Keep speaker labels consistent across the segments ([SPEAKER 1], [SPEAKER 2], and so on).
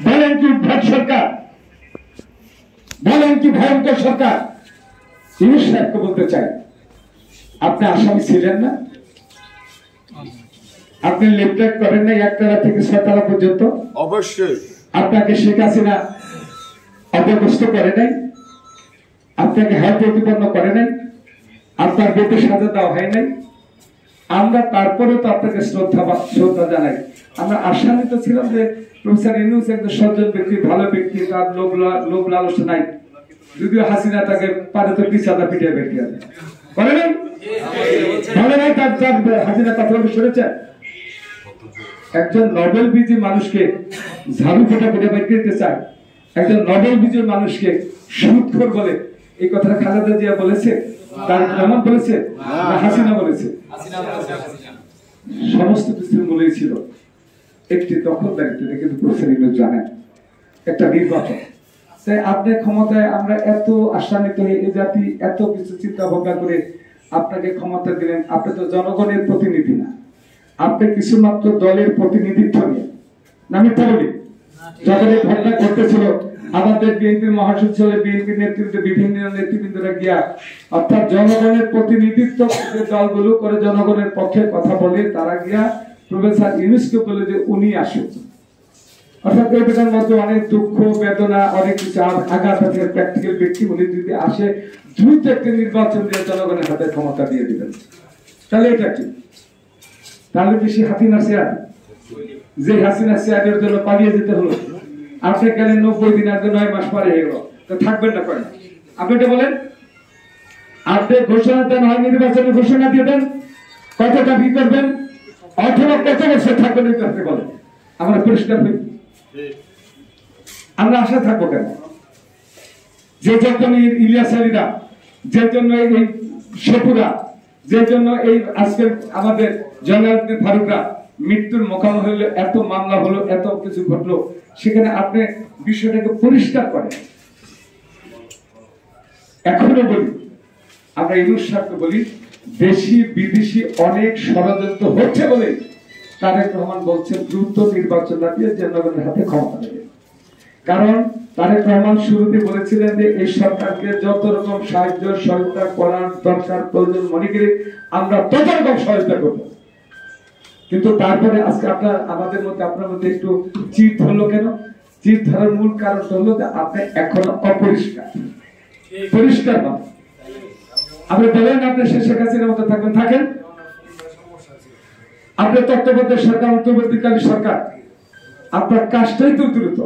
[SPEAKER 1] বলেন কি ভোট সরকার, বলেন কি ভয়ঙ্কর সরকার। ইউনূস সাহেবকে বলতে চাই, আপনি আসামি ছিলেন না? আপনি লেফটেন্ট করেন নাই একতলা থেকে ছয়তলা পর্যন্ত?
[SPEAKER 2] অবশ্যই।
[SPEAKER 1] আপনাকে শেখ হাসিনা অপদস্থ করে নাই, আপনাকে হাত প্রতিপন্ন করে নাই, আপনার বেটে সাজা দেওয়া হয় নাই। আমরা তারপরে তো আপনাকে শ্রদ্ধা জানাই। আমরা আশান্বিত ছিলাম যে প্রফেসর ইউনূস একজন সজ্জন ব্যক্তি, ভালো ব্যক্তি, তার লোভ লালসা নাই। যদিও হাসিনা তাকে পারে তো পিছাদা পিটিয়ে বেরিয়ে করে নাই, বলে নাই তার হাসিনা কথা শুনেছেন? একজন নোবেল বিজয়ী মানুষকে ঝাড়ু ফোটা করে বের করতে চায়, একজন নোবেল বিজয়ী মানুষকে সুদখোর বলে, এই কথাটা খালেদা জিয়া বলেছে, তারেক রহমান বলেছে, না হাসিনা বলেছে? সমস্ত কিছুর মূলেই ছিল একটি দখলদারিত্ব। কিন্তু প্রফেসর ইউনূস জানেন একটা নির্বাচন, তাই আপনার ক্ষমতায় আমরা এত আশান্বিত হয়ে এই জাতি এত কিছু চিন্তা ভাবনা করে আপনাকে ক্ষমতা দিলেন। আপনি তো জনগণের প্রতিনিধি না, আপনি কিছুমাত্র দলের প্রতিনিধিত্ব নিয়ে। না মিথ্যা বলি? যখন এই ঘটনা ঘটতেছিল আমাদের বিএনপির মহাসচিব, বিএনপির নেতৃত্বে বিভিন্ন নেতৃবৃন্দরা গিয়া, অর্থাৎ জনগণের প্রতিনিধিত্ব যে দলগুলো করে জনগণের পক্ষে কথা বলে, তারা গিয়া প্রফেসর ইউনূসকে বলে যে উনি আসুন। অর্থাৎ এই বেটার মধ্যে অনেক দুঃখ বেদনা অনেক কিছু আঘাত আছে। প্র্যাকটিক্যাল ব্যক্তি উনি যদি আসে, দ্রুত একটি নির্বাচন দিয়ে জনগণের হাতে ক্ষমতা দিয়ে দিবেন, তাহলে এটা কি? তাহলে বেশি হাসিনা শেয়ার, যে হাসিনা শেয়ারের জন্য পালিয়ে যেতে হলো। আপনি গেলেন 90 দিন, আগে 9 মাস পরে হয়ে গেল, তো থাকবেন না করেন? আপনি এটা বলেন, আপনি ঘোষণা দেন, হয় নির্বাচনে ঘোষণা দিয়ে দেন, কতটা কি করবেন, অথবা কত বছর থাকবেন, এটা আপনি বলেন। আমরা পরিষ্কার হই, আমরা আশা থাকবো কেন? যে জন্য ইলিয়াস আলীরা, যে জন্য এই শেপুরা, যে জন্য এই আজকে আমাদের জয়নাল ফারুকরা মৃত্যুর মোকাবিলা হলো, এত মামলা হলো, এত কিছু ঘটলো, সেখানে আপনি বিষয়টাকে পরিষ্কার করেন। এখনো বলি, আমরা ইউনূস সাহেবকে বলি, দেশি বিদেশি অনেক ষড়যন্ত্র হচ্ছে বলে তারেক রহমান বলছেন দ্রুত নির্বাচন দিয়ে জনগণের হাতে ক্ষমতা দেবে। কারণ তারেক রহমান শুরুতে বলেছিলেন যে এই সরকারকে যত রকম সাহায্য সহায়তা করার দরকার প্রয়োজন মনে করে আমরা তত রকম সহায়তা করব। কিন্তু তারপরে আজকে আমাদের মধ্যে আপনার মধ্যে একটু চিত হলো কেন? চিত ধরার মূল কারণ হলো যে আপনি এখনো অপরিষ্কার। পরিষ্কার না, আপনি বলেন আপনি শেখ হাসিনার মতো থাকবেন, থাকেন। আপনার তত্ত্বাবধায়ক সরকার, অন্তর্বর্তীকালীন সরকার, আপনার কাজটাই তো দ্রুত।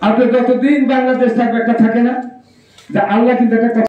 [SPEAKER 1] আপনি যতদিন বাংলাদেশ থাকবে একটা থাকে না যে আল্লাহ কিন্তু একটা